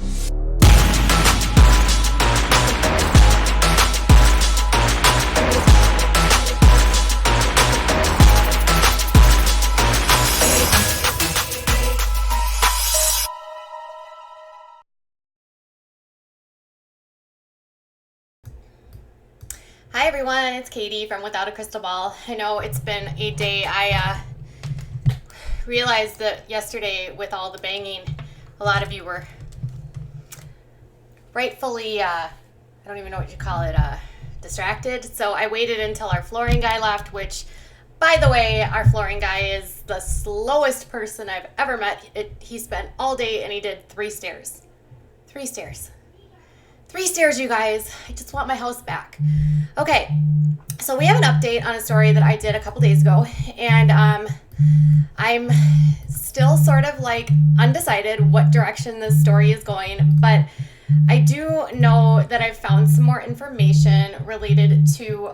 Hi everyone, it's Katie from Without a Crystal Ball. I know it's been a day. I realized that yesterday with all the banging, a lot of you were rightfully, I don't even know what you call it, distracted. So I waited until our flooring guy left, which, by the way, our flooring guy is the slowest person I've ever met. He spent all day and he did 3 stairs. 3 stairs. 3 stairs, you guys. I just want my house back. Okay, so we have an update on a story that I did a couple days ago, and I'm still sort of like undecided what direction this story is going, but I do know that I've found some more information related to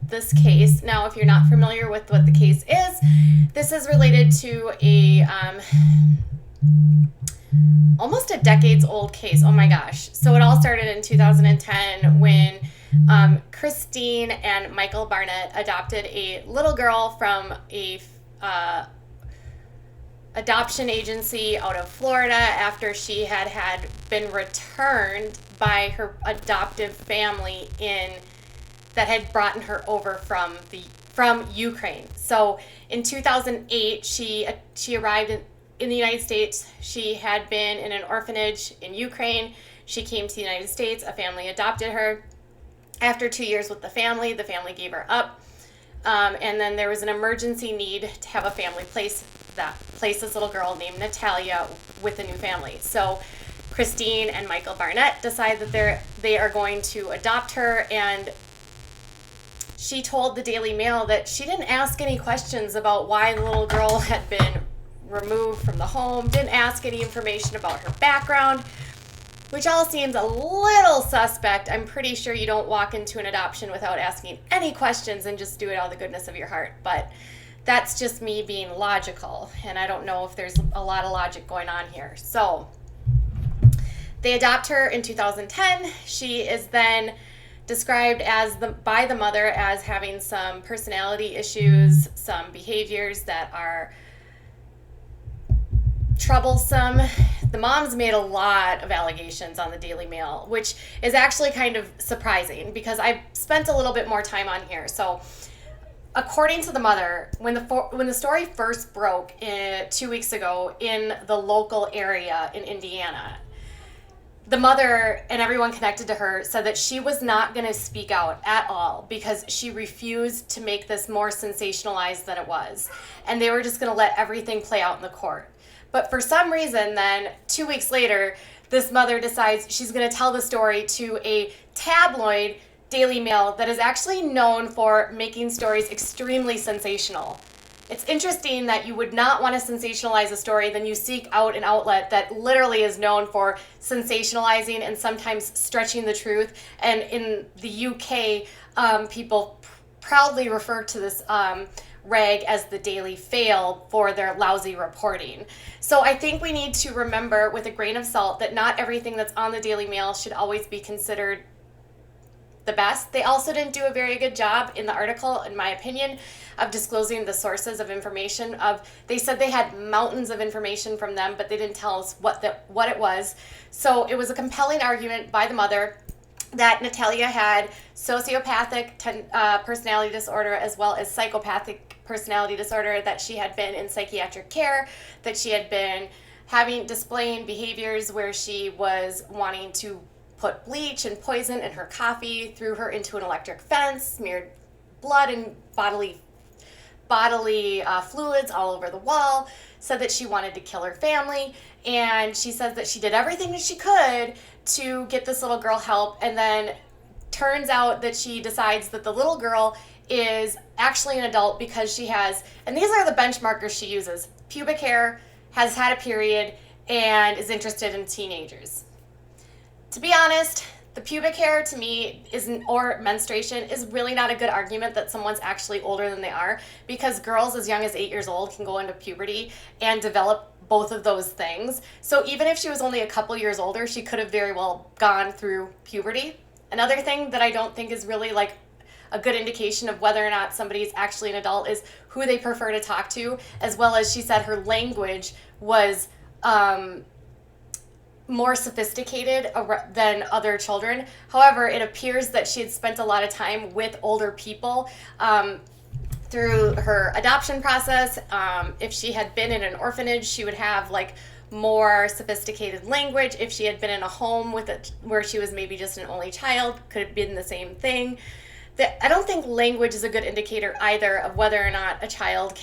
this case. Now, if you're not familiar with what the case is, this is related to a almost a decades old case. Oh my gosh. So it all started in 2010 when Kristine and Michael Barnett adopted a little girl from a adoption agency out of Florida after she had been returned by her adoptive family that had brought her over from Ukraine. So in 2008, she arrived in the United States. She had been in an orphanage in Ukraine. She came to the United States. A family adopted her. After 2 years with the family gave her up. And then there was an emergency need to have a family place this little girl named Natalia with a new family. So Kristine and Michael Barnett decide that they are going to adopt her, and she told the Daily Mail that she didn't ask any questions about why the little girl had been removed from the home, didn't ask any information about her background, which all seems a little suspect. I'm pretty sure you don't walk into an adoption without asking any questions and just do it out of the goodness of your heart. But that's just me being logical, and I don't know if there's a lot of logic going on here. So they adopt her in 2010. She is then described by the mother as having some personality issues, some behaviors that are troublesome. The mom's made a lot of allegations on the Daily Mail, which is actually kind of surprising because I've spent a little bit more time on here. So according to the mother, when the story first broke 2 weeks ago in the local area in Indiana, the mother and everyone connected to her said that she was not going to speak out at all because she refused to make this more sensationalized than it was. And they were just going to let everything play out in the court. But for some reason, then 2 weeks later, this mother decides she's going to tell the story to a tabloid Daily Mail that is actually known for making stories extremely sensational. It's interesting that you would not want to sensationalize a story, then you seek out an outlet that literally is known for sensationalizing and sometimes stretching the truth. And in the UK, people proudly refer to this rag as the Daily Fail for their lousy reporting. So I think we need to remember with a grain of salt that not everything that's on the Daily Mail should always be considered the best. They also didn't do a very good job in the article, in my opinion, of disclosing the sources of information. They said they had mountains of information from them, but they didn't tell us what it was. So it was a compelling argument by the mother that Natalia had sociopathic personality disorder as well as psychopathic personality disorder, that she had been in psychiatric care, that she had been displaying behaviors where she was wanting to put bleach and poison in her coffee, threw her into an electric fence, smeared blood and bodily fluids all over the wall, said that she wanted to kill her family, and she says that she did everything that she could to get this little girl help, and then turns out that she decides that the little girl is actually an adult because she has, and these are the benchmarkers she uses, pubic hair, has had a period, and is interested in teenagers. To be honest, the pubic hair to me or menstruation is really not a good argument that someone's actually older than they are, because girls as young as 8 years old can go into puberty and develop both of those things. So even if she was only a couple years older, she could have very well gone through puberty. Another thing that I don't think is really like a good indication of whether or not somebody is actually an adult is who they prefer to talk to, as well as she said her language was more sophisticated than other children. However, it appears that she had spent a lot of time with older people through her adoption process. If she had been in an orphanage, she would have like more sophisticated language. If she had been in a home where she was maybe just an only child, could have been the same thing. I don't think language is a good indicator either of whether or not a child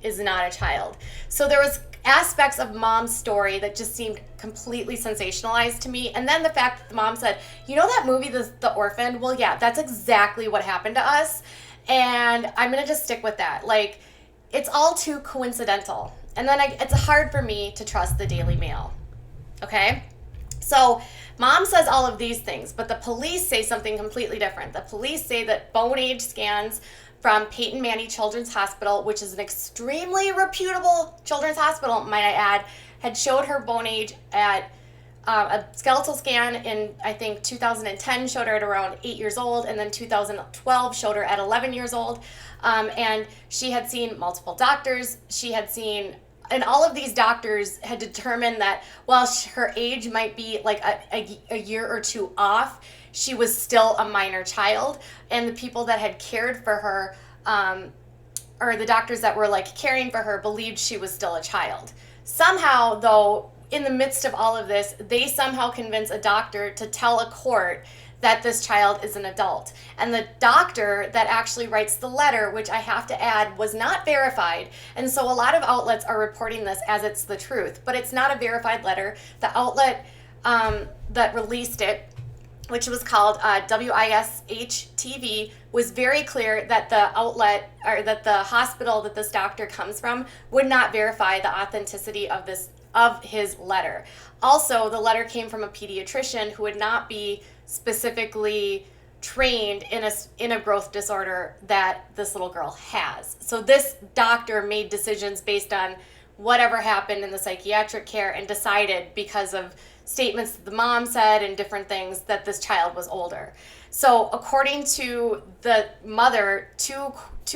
is not a child. So there was aspects of mom's story that just seemed completely sensationalized to me. And then the fact that the mom said, you know that movie, The Orphan? Well, yeah, that's exactly what happened to us. And I'm going to just stick with that. Like, it's all too coincidental. And then it's hard for me to trust the Daily Mail. Okay? So mom says all of these things, but the police say something completely different. The police say that bone age scans from Peyton Manning Children's Hospital, which is an extremely reputable children's hospital, might I add, had showed her bone age at a skeletal scan in, I think, 2010 showed her at around 8 years old, and then 2012 showed her at 11 years old. And she had seen multiple doctors. And all of these doctors had determined that while her age might be like a year or two off, she was still a minor child. And the people that had cared for her, or the doctors that were like caring for her, believed she was still a child. Somehow, though, in the midst of all of this, they somehow convince a doctor to tell a court that this child is an adult. And the doctor that actually writes the letter, which I have to add, was not verified. And so a lot of outlets are reporting this as it's the truth, but it's not a verified letter. The outlet that released it, which was called WISH TV, was very clear that the outlet, or that the hospital that this doctor comes from, would not verify the authenticity of his letter. Also, the letter came from a pediatrician who would not be specifically trained in a growth disorder that this little girl has. So this doctor made decisions based on whatever happened in the psychiatric care and decided, because of statements that the mom said and different things, that this child was older. So according to the mother, two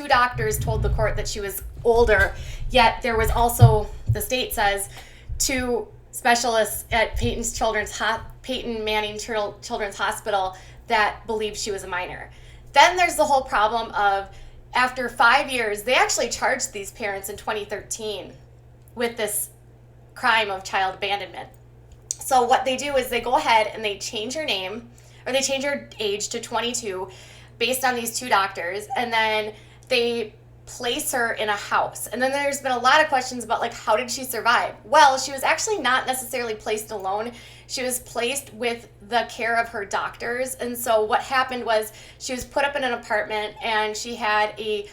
doctors told the court that she was older, yet there was also, the state says, two specialists at Peyton Manning Children's Hospital that believed she was a minor. Then there's the whole problem of, after 5 years, they actually charged these parents in 2013 with this crime of child abandonment. So what they do is they go ahead and they change her name, or they change her age to 22 based on these two doctors, and then they place her in a house. And then there's been a lot of questions about, like, how did she survive? Well, she was actually not necessarily placed alone. She was placed with the care of her doctors. And so what happened was she was put up in an apartment, and she had a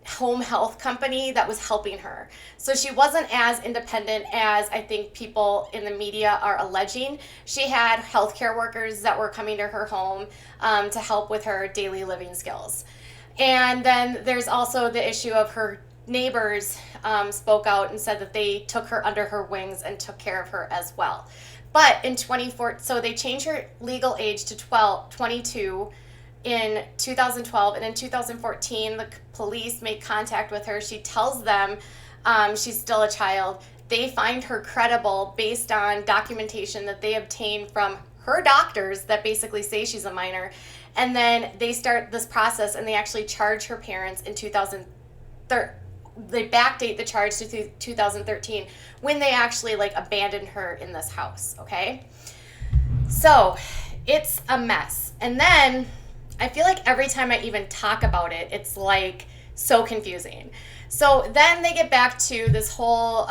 home health company that was helping her. So she wasn't as independent as I think people in the media are alleging. She had healthcare workers that were coming to her home to help with her daily living skills. And then there's also the issue of her neighbors spoke out and said that they took her under her wings and took care of her as well. But in 2014, so they changed her legal age to 22 in 2012, and in 2014 the police make contact with her. She tells them she's still a child. They find her credible based on documentation that they obtained from her doctors that basically say she's a minor. And then they start this process, and they actually charge her parents in 2013. They backdate the charge to 2013 when they actually abandoned her in this house, okay? So it's a mess. And then I feel like every time I even talk about it, it's so confusing. So then they get back to this whole,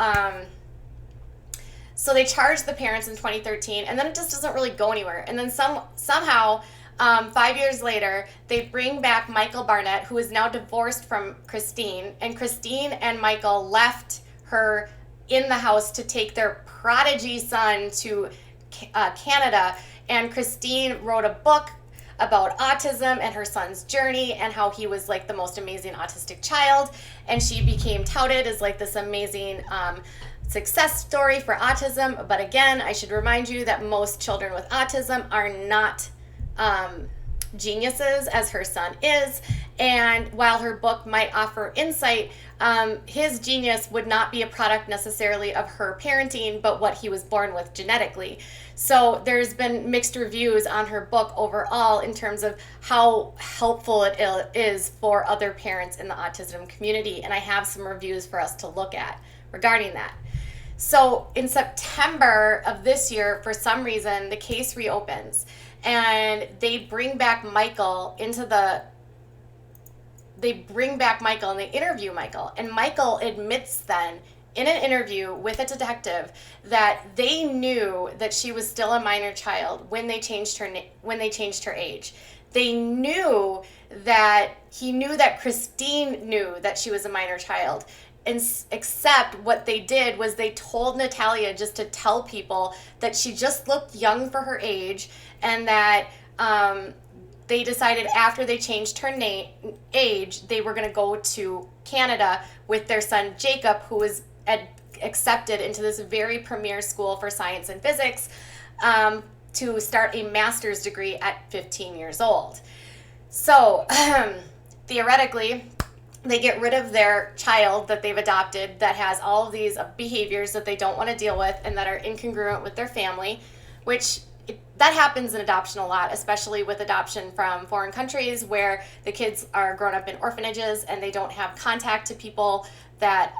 so they charged the parents in 2013, and then it just doesn't really go anywhere. And then somehow, 5 years later, they bring back Michael Barnett, who is now divorced from Kristine, and Kristine and Michael left her in the house to take their prodigy son to Canada, and Kristine wrote a book about autism and her son's journey and how he was like the most amazing autistic child. And she became touted as like this amazing success story for autism. But again, I should remind you that most children with autism are not geniuses, as her son is. And while her book might offer insight, his genius would not be a product necessarily of her parenting, but what he was born with genetically. So there's been mixed reviews on her book overall in terms of how helpful it is for other parents in the autism community. And I have some reviews for us to look at regarding that. So in September of this year, for some reason, the case reopens and they bring back Michael and they interview Michael. And Michael admits then in an interview with a detective that they knew that she was still a minor child when they changed her age. They knew that Kristine knew that she was a minor child. And except what they did was they told Natalia just to tell people that she just looked young for her age, and that they decided after they changed her age, they were going to go to Canada with their son Jacob, who was accepted into this very premier school for science and physics, to start a master's degree at 15 years old. So theoretically, they get rid of their child that they've adopted that has all of these behaviors that they don't want to deal with and that are incongruent with their family, which that happens in adoption a lot, especially with adoption from foreign countries where the kids are grown up in orphanages and they don't have contact to people that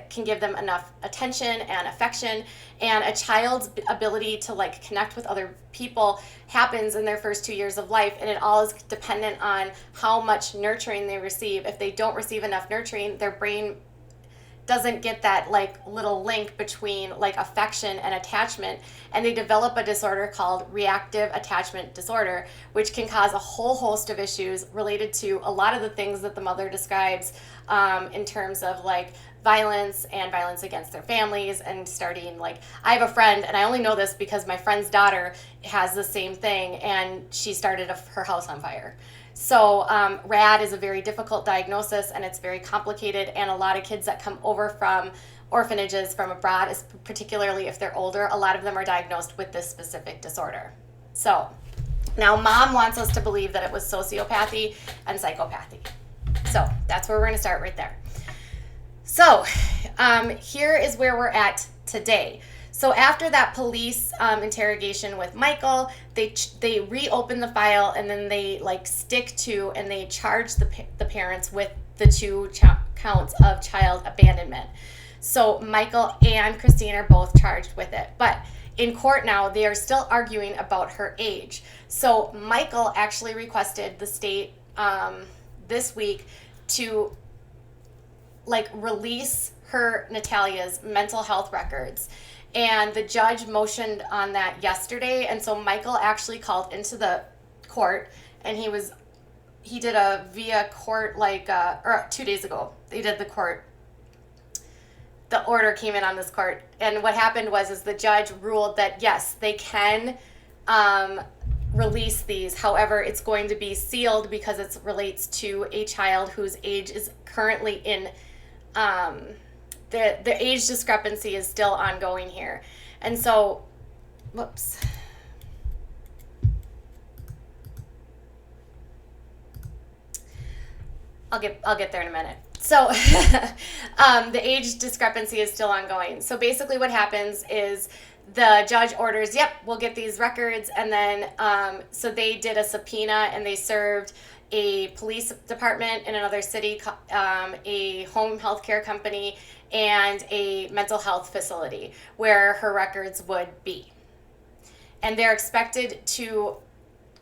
can give them enough attention and affection. And a child's ability to like connect with other people happens in their first 2 years of life, and it all is dependent on how much nurturing they receive. If they don't receive enough nurturing, their brain doesn't get that like little link between like affection and attachment, and they develop a disorder called reactive attachment disorder, which can cause a whole host of issues related to a lot of the things that the mother describes in terms of like violence and violence against their families, and starting like, I have a friend, and I only know this because my friend's daughter has the same thing, and she started her house on fire. So RAD is a very difficult diagnosis, and it's very complicated, and a lot of kids that come over from orphanages from abroad, particularly if they're older, a lot of them are diagnosed with this specific disorder. So now mom wants us to believe that it was sociopathy and psychopathy. So that's where we're going to start right there. So here is where we're at today. So after that police interrogation with Michael, they reopen the file, and then they like stick to and they charge the parents with the two counts of child abandonment. So Michael and Kristine are both charged with it. But in court now, they are still arguing about her age. So Michael actually requested the state this week to like release Natalia's mental health records. And the judge motioned on that yesterday. And so Michael actually called into the court, and he did a via court or 2 days ago. They did the court. The order came in on this court. And what happened was the judge ruled that yes, they can release these. However, it's going to be sealed because it relates to a child whose age is currently in the age discrepancy is still ongoing here. And so, whoops. I'll get there in a minute. So the age discrepancy is still ongoing. So basically what happens is the judge orders, yep, we'll get these records. And then so they did a subpoena, and they served a police department in another city, a home health care company, and a mental health facility where her records would be. And they're expected to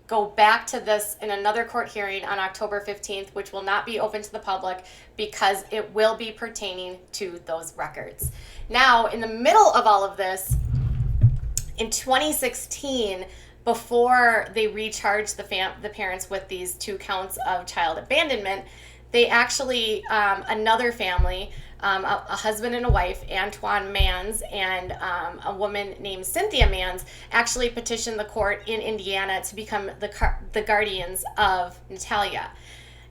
go back to this in another court hearing on October 15th, which will not be open to the public because it will be pertaining to those records. Now, in the middle of all of this, in 2016, before they recharged the parents with these 2 counts of child abandonment, they actually, another family a husband and a wife, Antoine Mans, and a woman named Cynthia Mans, actually petitioned the court in Indiana to become the guardians of Natalia.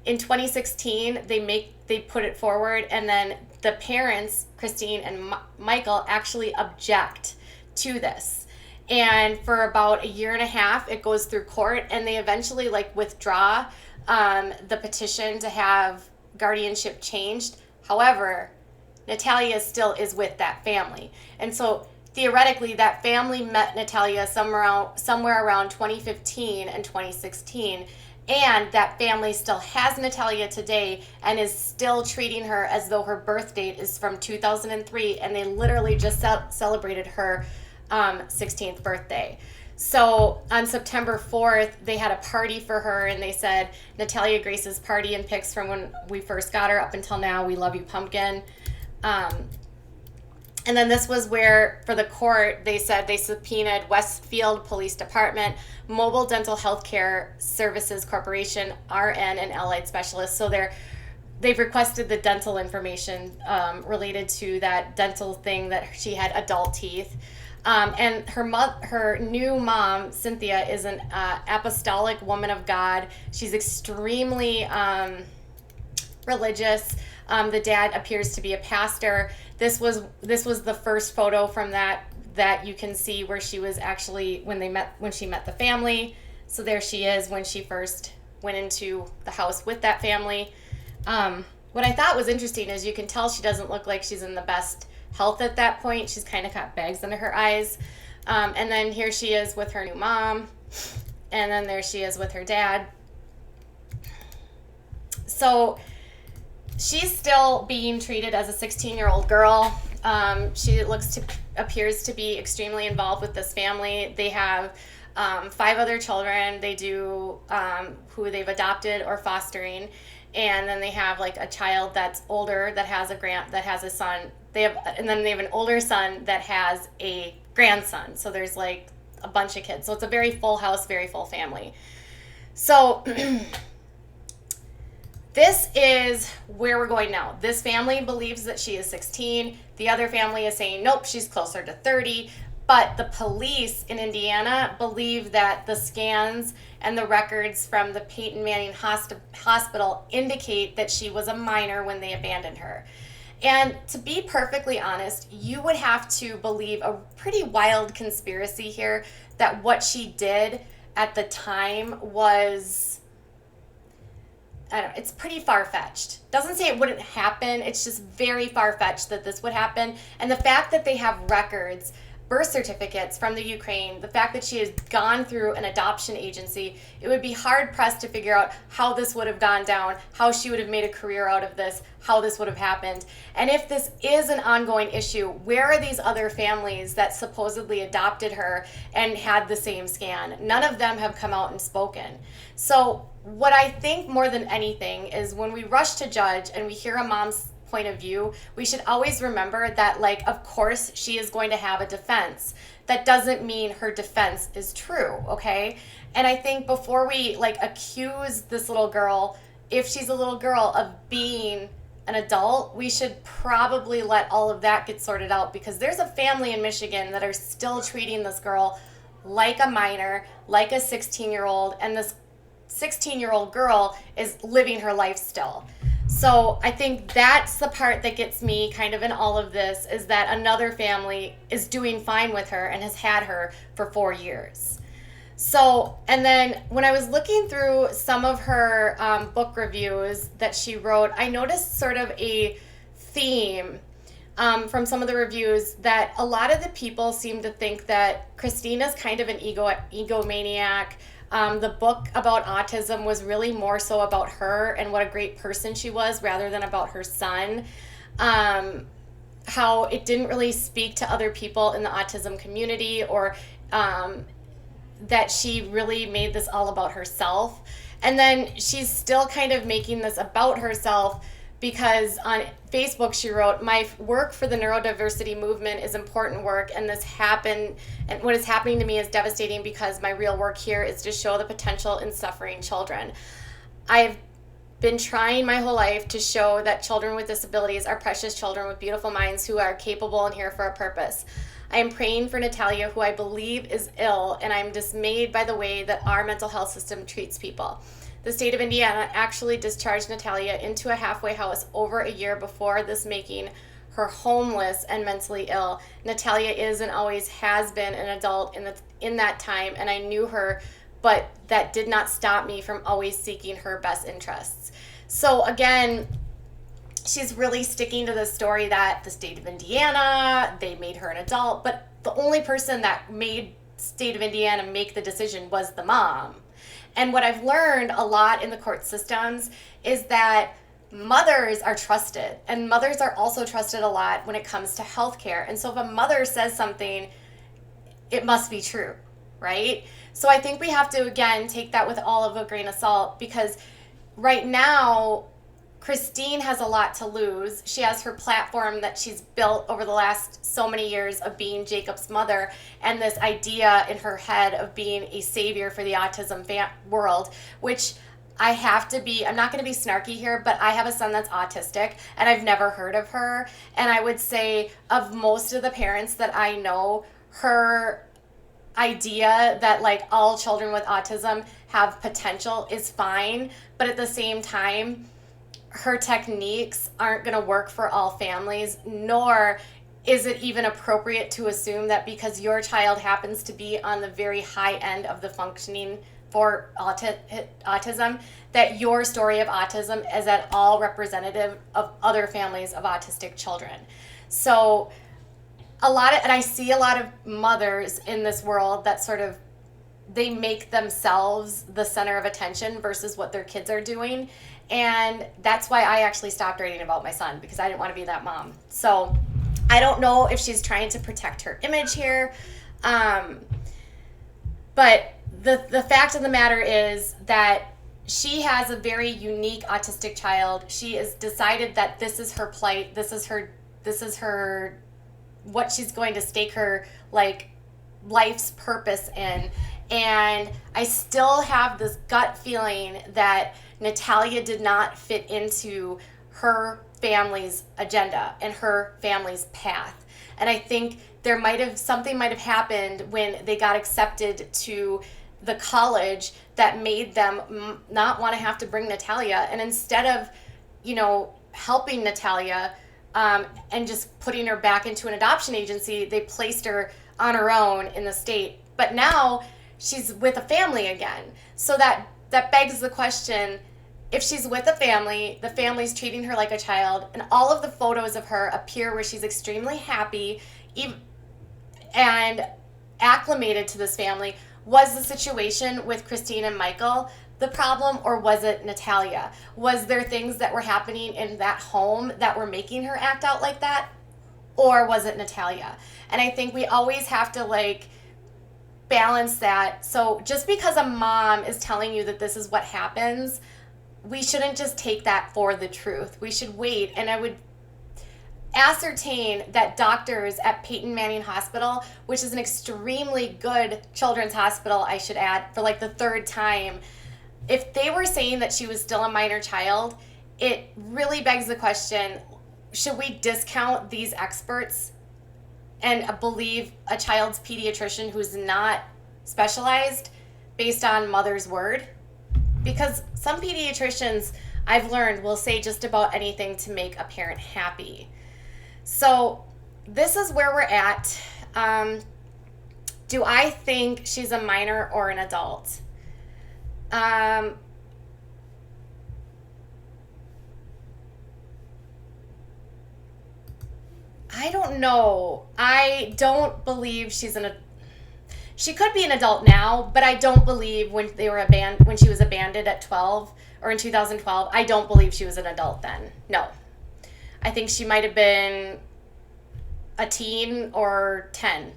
In 2016, they put it forward, and then the parents, Kristine and Michael, actually object to this. And for about a year and a half, it goes through court, and they eventually withdraw the petition to have guardianship changed. However, Natalia still is with that family. And so theoretically, that family met Natalia somewhere around 2015 and 2016. And that family still has Natalia today and is still treating her as though her birth date is from 2003. And they literally just celebrated her 16th birthday. So on September 4th, they had a party for her, and they said, Natalia Grace's party and pics from when we first got her up until now, we love you, pumpkin. And then this was where, for the court, they said they subpoenaed Westfield Police Department, Mobile Dental Healthcare Services Corporation, RN, and allied specialists. So they've requested the dental information related to that dental thing that she had adult teeth. And her new mom, Cynthia, is an apostolic woman of God. She's extremely religious. The dad appears to be a pastor. This was the first photo from that you can see where she was actually when she met the family. So there she is when she first went into the house with that family. What I thought was interesting is you can tell she doesn't look like she's in the best health at that point. She's kind of got bags under her eyes. And then here she is with her new mom. And then there she is with her dad. So she's still being treated as a 16-year-old girl. She appears to be extremely involved with this family. They have 5 other children. They do who they've adopted or fostering. And then they have a child that's older that has a son. And then they have an older son that has a grandson. So there's a bunch of kids. So it's a very full house, very full family. So this is where we're going now. This family believes that she is 16. The other family is saying, nope, she's closer to 30. But the police in Indiana believe that the scans and the records from the Peyton Manning Hospital indicate that she was a minor when they abandoned her. And to be perfectly honest, you would have to believe a pretty wild conspiracy here that what she did at the time was, I don't know, it's pretty far-fetched. Doesn't say it wouldn't happen. It's just very far-fetched that this would happen. And the fact that they have records, birth certificates from the Ukraine, the fact that she has gone through an adoption agency, it would be hard-pressed to figure out how this would have gone down, how she would have made a career out of this, how this would have happened. And if this is an ongoing issue, where are these other families that supposedly adopted her and had the same scan? None of them have come out and spoken. So what I think more than anything is when we rush to judge and we hear a mom's point of view, we should always remember that, of course, she is going to have a defense. That doesn't mean her defense is true, okay? And I think before we, accuse this little girl, if she's a little girl, of being an adult, we should probably let all of that get sorted out, because there's a family in Michigan that are still treating this girl like a minor, like a 16-year-old, and this 16-year-old girl is living her life still. So I think that's the part that gets me kind of in all of this, is that another family is doing fine with her and has had her for 4 years. So, and then when I was looking through some of her book reviews that she wrote, I noticed sort of a theme from some of the reviews that a lot of the people seem to think that Kristine is kind of an egomaniac. The book about autism was really more so about her and what a great person she was rather than about her son. How it didn't really speak to other people in the autism community, or that she really made this all about herself. And then she's still kind of making this about herself, because on Facebook she wrote, "My work for the neurodiversity movement is important work, and this happened, and what is happening to me is devastating, because my real work here is to show the potential in suffering children. I've been trying my whole life to show that children with disabilities are precious children with beautiful minds who are capable and here for a purpose. I am praying for Natalia, who I believe is ill, and I'm dismayed by the way that our mental health system treats people. The state of Indiana actually discharged Natalia into a halfway house over a year before this, making her homeless and mentally ill. Natalia is and always has been an adult in that time, and I knew her, but that did not stop me from always seeking her best interests. So again, she's really sticking to the story that the state of Indiana, they made her an adult, but the only person that made state of Indiana make the decision was the mom. And what I've learned a lot in the court systems is that mothers are trusted, and mothers are also trusted a lot when it comes to healthcare. And so if a mother says something, it must be true, right? So I think we have to, again, take that with all of a grain of salt, because right now, Kristine has a lot to lose. She has her platform that she's built over the last so many years of being Jacob's mother, and this idea in her head of being a savior for the autism world, which I'm not going to be snarky here, but I have a son that's autistic, and I've never heard of her. And I would say of most of the parents that I know, her idea that like all children with autism have potential is fine, but at the same time, her techniques aren't going to work for all families, nor is it even appropriate to assume that because your child happens to be on the very high end of the functioning for autism, that your story of autism is at all representative of other families of autistic children. So and I see a lot of mothers in this world that sort of, they make themselves the center of attention versus what their kids are doing. And that's why I actually stopped writing about my son, because I didn't want to be that mom. So I don't know if she's trying to protect her image here. But the fact of the matter is that she has a very unique autistic child. She has decided that this is her plight. This is her, what she's going to stake her like life's purpose in. And I still have this gut feeling that Natalia did not fit into her family's agenda and her family's path. And I think something might have happened when they got accepted to the college that made them not want to have to bring Natalia. And instead of, helping Natalia and just putting her back into an adoption agency, they placed her on her own in the state. But now she's with a family again. So that begs the question, if she's with a family, the family's treating her like a child, and all of the photos of her appear where she's extremely happy and acclimated to this family. Was the situation with Kristine and Michael the problem, or was it Natalia? Was there things that were happening in that home that were making her act out like that, or was it Natalia? And I think we always have to balance that. So just because a mom is telling you that this is what happens, we shouldn't just take that for the truth. We should wait. And I would ascertain that doctors at Peyton Manning Hospital, which is an extremely good children's hospital, I should add, for the third time, if they were saying that she was still a minor child, it really begs the question, should we discount these experts and believe a child's pediatrician who's not specialized based on mother's word? Because some pediatricians, I've learned, will say just about anything to make a parent happy. So this is where we're at. Do I think she's a minor or an adult? I don't know. I don't believe she could be an adult now, but I don't believe when she was abandoned at 12 or in 2012, I don't believe she was an adult then. No. I think she might have been a teen or 10,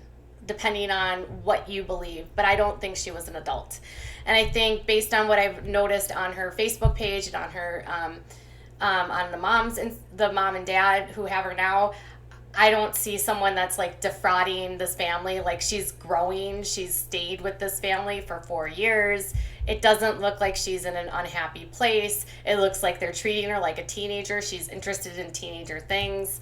depending on what you believe, but I don't think she was an adult. And I think based on what I've noticed on her Facebook page and on her on the mom and dad who have her now, I don't see someone that's like defrauding this family. Like, she's growing. She's stayed with this family for 4 years. It doesn't look like she's in an unhappy place. It looks like they're treating her like a teenager. She's interested in teenager things.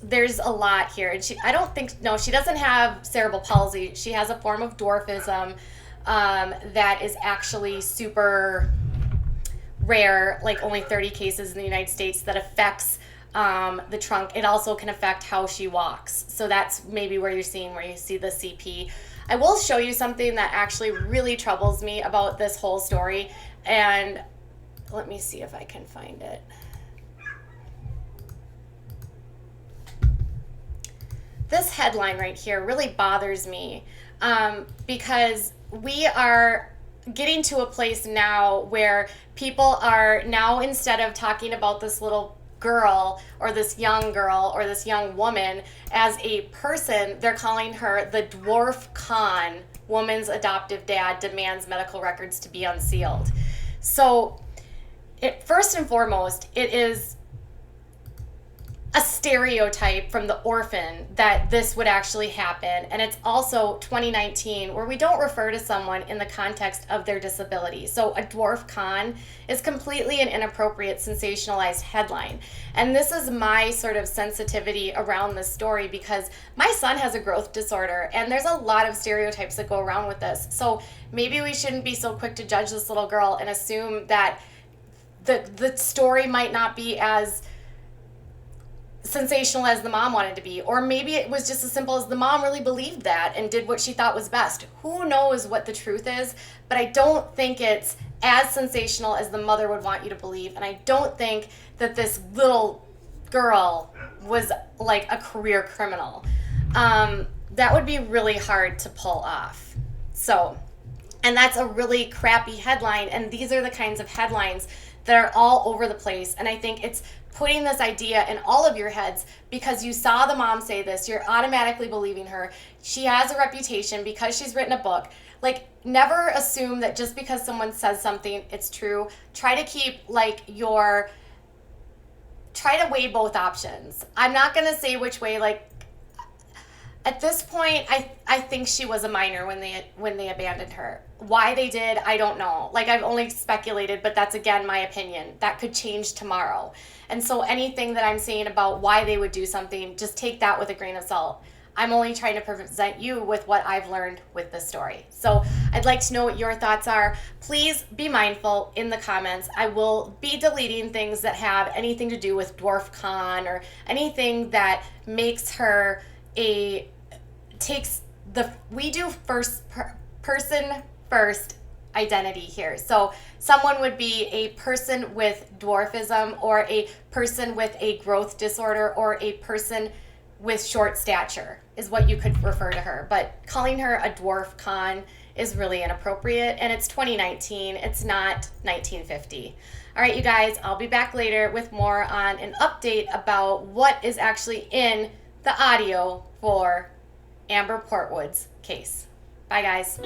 There's a lot here. And she doesn't have cerebral palsy. She has a form of dwarfism that is actually super rare, like only 30 cases in the United States, that affects the trunk. It also can affect how she walks. So that's maybe where you see the CP. I will show you something that actually really troubles me about this whole story. And let me see if I can find it. This headline right here really bothers me because we are getting to a place now where people are now, instead of talking about this little girl or this young woman as a person, they're calling her the dwarf con. Woman's adoptive dad demands medical records to be unsealed. So first and foremost, it is a stereotype from the orphan that this would actually happen. And it's also 2019, where we don't refer to someone in the context of their disability. So a dwarf con is completely an inappropriate, sensationalized headline. And this is my sort of sensitivity around this story, because my son has a growth disorder, and there's a lot of stereotypes that go around with this. So maybe we shouldn't be so quick to judge this little girl and assume that the story might not be as sensational as the mom wanted to be, or maybe it was just as simple as the mom really believed that and did what she thought was best. Who knows what the truth is? But I don't think it's as sensational as the mother would want you to believe, and I don't think that this little girl was like a career criminal. That would be really hard to pull off. So, and that's a really crappy headline, and these are the kinds of headlines that are all over the place. And I think it's putting this idea in all of your heads because you saw the mom say this. You're automatically believing her. She has a reputation because she's written a book. Like, never assume that just because someone says something, it's true. Try to weigh both options. I'm not going to say which way. Like, at this point, I think she was a minor when they abandoned her. Why they did, I don't know. Like, I've only speculated, but that's, again, my opinion. That could change tomorrow. And so anything that I'm saying about why they would do something, just take that with a grain of salt. I'm only trying to present you with what I've learned with this story. So I'd like to know what your thoughts are. Please be mindful in the comments. I will be deleting things that have anything to do with dwarf con or anything that makes her we do person first identity here. So someone would be a person with dwarfism, or a person with a growth disorder, or a person with short stature is what you could refer to her. But calling her a dwarf con is really inappropriate, and it's 2019. It's not 1950. All right, you guys, I'll be back later with more on an update about what is actually in the audio for Amber Portwood's case. Bye, guys.